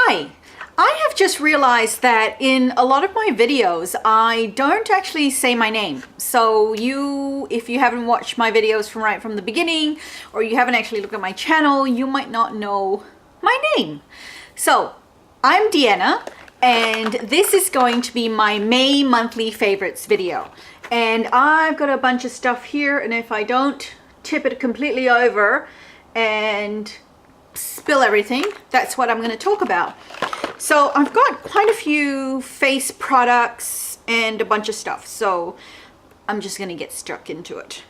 Hi, I have just realized that in a lot of my videos, I don't actually say my name. So if you haven't watched my videos from right from the beginning, or you haven't actually looked at my channel, you might not know my name. So I'm Deanna, and this is going to be my May monthly favorites video. And I've got a bunch of stuff here, and if I don't tip it completely over and spill everything, that's what I'm going to talk about. So I've got quite a few face products and a bunch of stuff, so I'm just going to get stuck into it.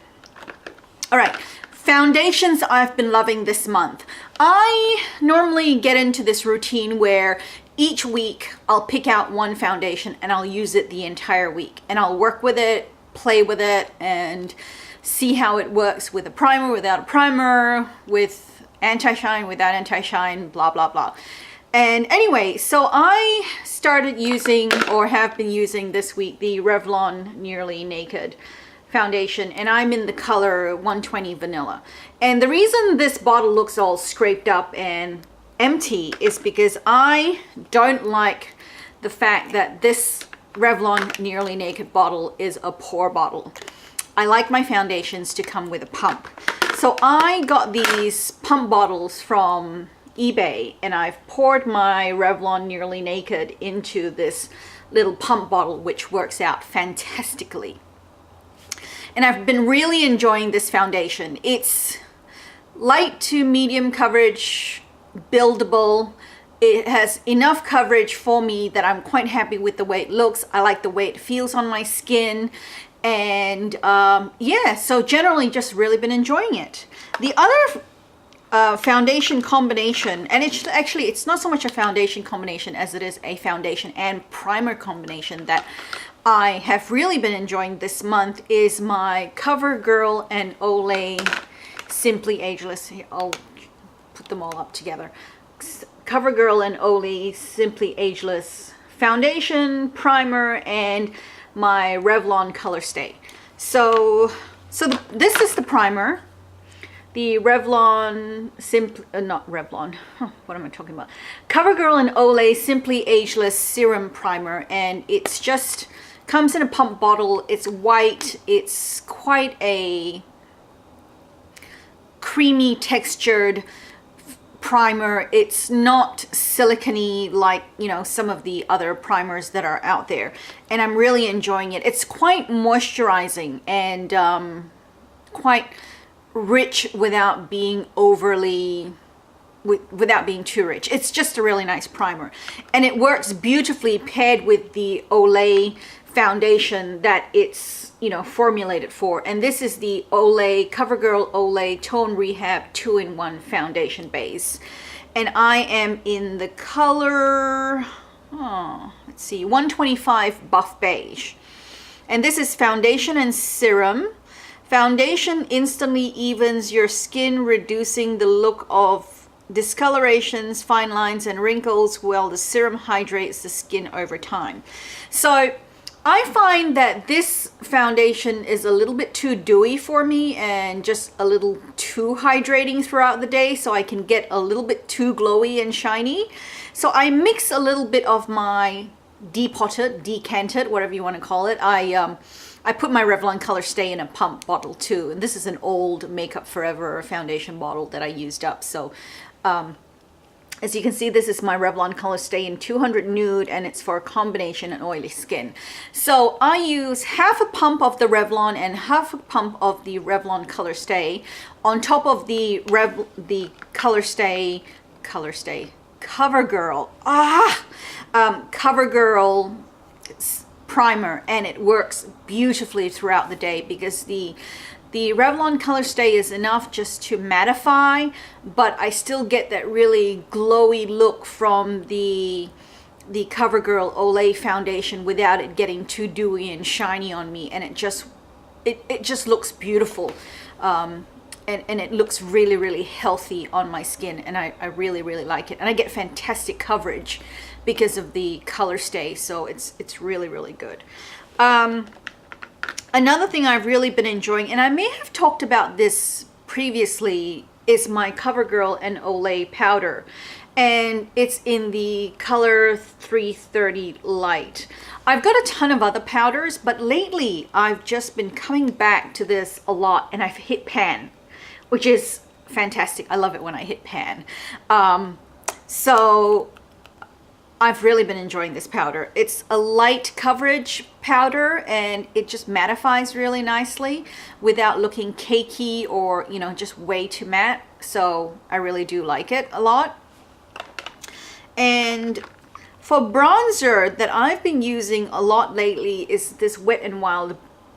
All right, foundations I've been loving this month. I normally get into this routine where each week I'll pick out one foundation and I'll use it the entire week, and I'll work with it, play with it, and see how it works with a primer, without a primer, with anti-shine, without anti-shine, blah blah blah. And anyway, so I started using, or have been using this week, the Revlon Nearly Naked foundation, and I'm in the color 120 Vanilla. And the reason this bottle looks all scraped up and empty is because I don't like the fact that this Revlon Nearly Naked bottle is a pour bottle. I like my foundations to come with a pump. So I got these pump bottles from eBay, and I've poured my Revlon Nearly Naked into this little pump bottle, which works out fantastically. And I've been really enjoying this foundation. It's light to medium coverage, buildable. It has enough coverage for me that I'm quite happy with the way it looks. I like the way it feels on my skin. And yeah, so generally just really been enjoying it. The other foundation combination, and it's not so much a foundation combination as it is a foundation and primer combination that I have really been enjoying this month, is my CoverGirl and Olay Simply Ageless. Here, I'll put them all up together. CoverGirl and Olay Simply Ageless foundation, primer, and my Revlon Color Stay. So this is the primer, the Revlon not Revlon, what am I talking about? CoverGirl and Olay Simply Ageless Serum Primer, and it's just comes in a pump bottle. It's white. It's quite a creamy textured primer. It's not silicone like, you know, some of the other primers that are out there, and I'm really enjoying it. It's quite moisturizing and quite rich without being overly without being too rich. It's just a really nice primer, and it works beautifully paired with the Olay foundation that it's, you know, formulated for. And this is the Olay CoverGirl Olay Tone Rehab 2-in-1 foundation base, and I am in the color, let's see, 125 Buff Beige. And this is foundation and serum. Foundation instantly evens your skin, reducing the look of discolorations, fine lines, and wrinkles, while the serum hydrates the skin over time. So I find that this foundation is a little bit too dewy for me and just a little too hydrating throughout the day, so I can get a little bit too glowy and shiny. So I mix a little bit of my decanted, whatever you want to call it. I put my Revlon Color Stay in a pump bottle too, and this is an old Makeup Forever foundation bottle that I used up. So as you can see, this is my Revlon Color Stay in 200 Nude, and it's for combination and oily skin. So I use half a pump of the Revlon and half a pump of the Revlon Color Stay on top of the CoverGirl CoverGirl primer, and it works beautifully throughout the day because the Revlon Color Stay is enough just to mattify, but I still get that really glowy look from the CoverGirl Olay foundation without it getting too dewy and shiny on me, and it just looks beautiful. And it looks really, really healthy on my skin, and I really, really like it. And I get fantastic coverage because of the Color Stay, so it's really, really good. Another thing I've really been enjoying, and I may have talked about this previously, is my CoverGirl and Olay powder. and it's in the color 330 light. I've got a ton of other powders, but lately I've just been coming back to this a lot, and I've hit pan, which is fantastic. I love it when I hit pan. So I've really been enjoying this powder. It's a light coverage powder, and it just mattifies really nicely without looking cakey or, you know, just way too matte. So I really do like it a lot. And for bronzer that I've been using a lot lately is this Wet n Wild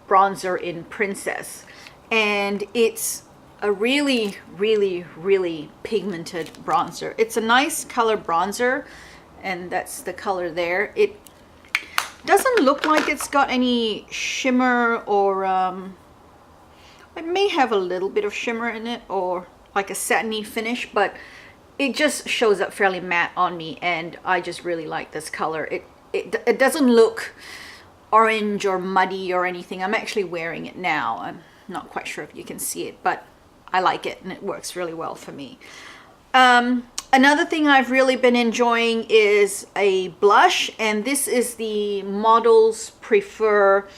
bronzer in Princess. And it's a really, really, really pigmented bronzer. It's a nice color bronzer, and that's the color there. It doesn't look like it's got any shimmer, or it may have a little bit of shimmer in it, or like a satiny finish, but it just shows up fairly matte on me, and I just really like this color. It doesn't look orange or muddy or anything. I'm actually wearing it now. I'm not quite sure if you can see it, but I like it, and it works really well for me. Another thing I've really been enjoying is a blush, and this is the Models Prefer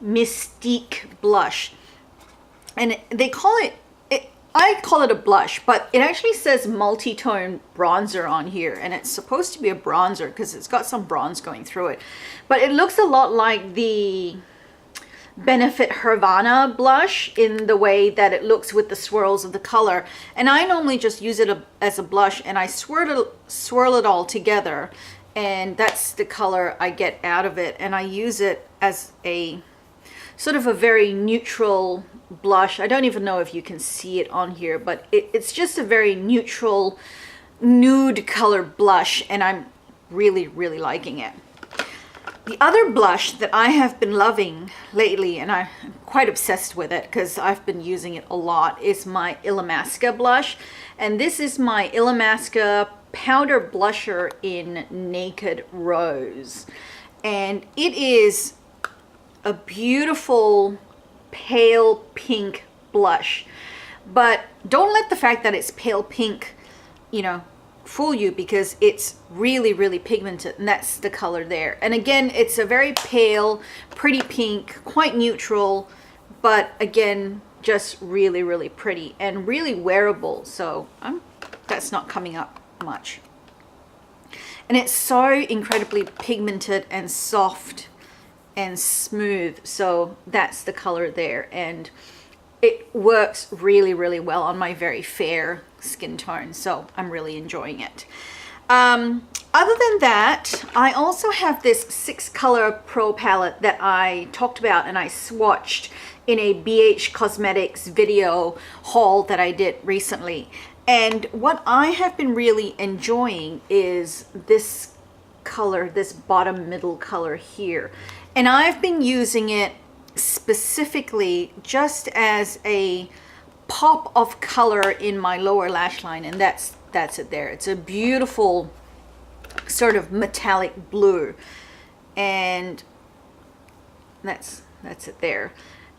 Mystique blush. And they call it, I call it a blush, but it actually says multi-tone bronzer on here, and it's supposed to be a bronzer because it's got some bronze going through it. But it looks a lot like the Benefit Hervana blush in the way that it looks with the swirls of the color. And I normally just use it as a blush, and I swirl it all together, and that's the color I get out of it. And I use it as a sort of a very neutral blush. I don't even know if you can see it on here, but it's just a very neutral nude color blush, and I'm really, really liking it. The other blush that I have been loving lately, and I'm quite obsessed with it because I've been using it a lot, is my Illamasqua blush. And this is my Illamasqua powder blusher in Naked Rose. And it is a beautiful pale pink blush. But don't let the fact that it's pale pink, you know, fool you, because it's really, really pigmented, and that's the color there. And again, it's a very pale, pretty pink, quite neutral, but again, just really, really pretty and really wearable. So that's not coming up much. And it's so incredibly pigmented and soft and smooth. So that's the color there, and it works really, really well on my very fair skin tone. So I'm really enjoying it. Other than that, I also have this 6-color pro palette that I talked about and I swatched in a BH Cosmetics video haul that I did recently. And what I have been really enjoying is this color, this bottom middle color here. And I've been using it specifically just as a pop of color in my lower lash line, and that's it there. It's a beautiful sort of metallic blue, and that's it there.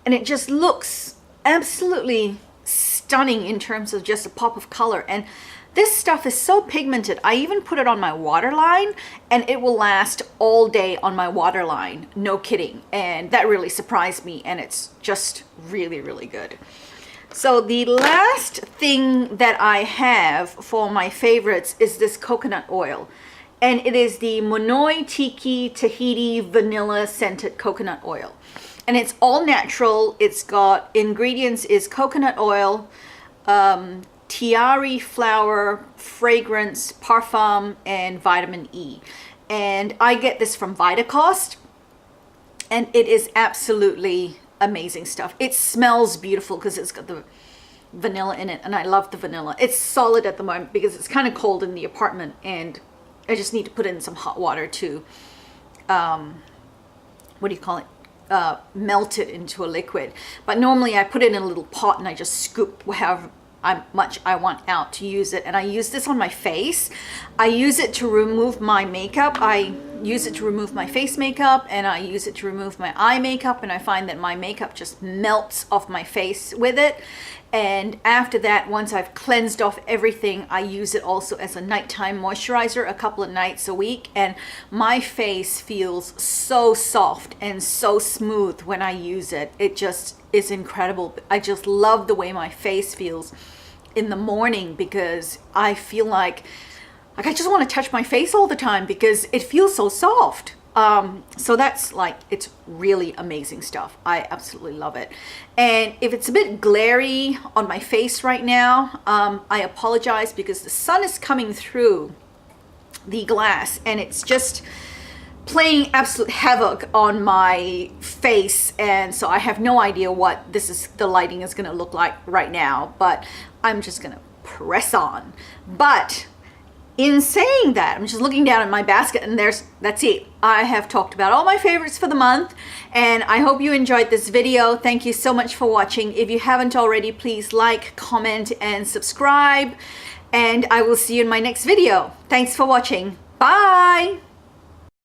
And it just looks absolutely stunning in terms of just a pop of color. And this stuff is so pigmented. I even put it on my waterline, and it will last all day on my waterline. No kidding. And that really surprised me, and it's just really, really good. So the last thing that I have for my favorites is this coconut oil. And it is the Monoi Tiki Tahiti Vanilla Scented Coconut Oil. And it's all natural. It's got ingredients is coconut oil, tiari flower, fragrance, parfum, and vitamin E. And I get this from Vitacost, and it is absolutely amazing stuff. It smells beautiful because it's got the vanilla in it, and I love the vanilla. It's solid at the moment because it's kind of cold in the apartment, and I just need to put in some hot water to what do you call it, melt it into a liquid. But normally I put it in a little pot and I just scoop much I want out to use it. And I use this on my face. I use it to remove my makeup. I use it to remove my face makeup, and I use it to remove my eye makeup, and I find that my makeup just melts off my face with it. And after that, once I've cleansed off everything, I use it also as a nighttime moisturizer a couple of nights a week, and my face feels so soft and so smooth when I use it. It just is incredible. I just love the way my face feels in the morning, because I feel like I just want to touch my face all the time because it feels so soft. So that's like, it's really amazing stuff. I absolutely love it. And if it's a bit glary on my face right now, I apologize, because the sun is coming through the glass and it's just playing absolute havoc on my face, and so I have no idea what the lighting is going to look like right now, but I'm just going to press on. But in saying that, I'm just looking down at my basket, and that's it. I have talked about all my favorites for the month, and I hope you enjoyed this video. Thank you so much for watching. If you haven't already, please like, comment, and subscribe, and I will see you in my next video. Thanks for watching. Bye!